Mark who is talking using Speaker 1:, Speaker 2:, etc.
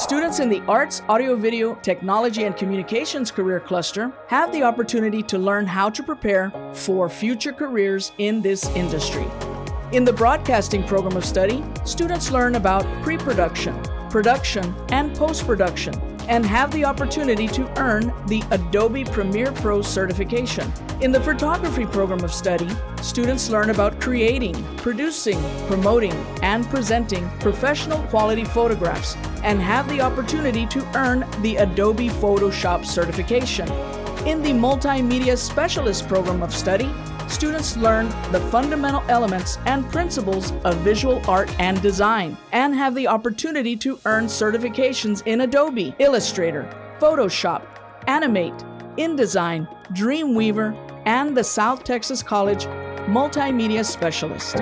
Speaker 1: Students in the Arts, Audio, Video, Technology, and Communications career cluster have the opportunity to learn how to prepare for future careers in this industry. In the Broadcasting program of study, students learn about pre-production, production, and post-production, and have the opportunity to earn the Adobe Premiere Pro Certification. In the Photography program of study, students learn about creating, producing, promoting, and presenting professional quality photographs, and have the opportunity to earn the Adobe Photoshop Certification. In the Multimedia Specialist program of study, students learn the fundamental elements and principles of visual art and design, and have the opportunity to earn certifications in Adobe, Illustrator, Photoshop, Animate, InDesign, Dreamweaver, and the South Texas College Multimedia Specialist.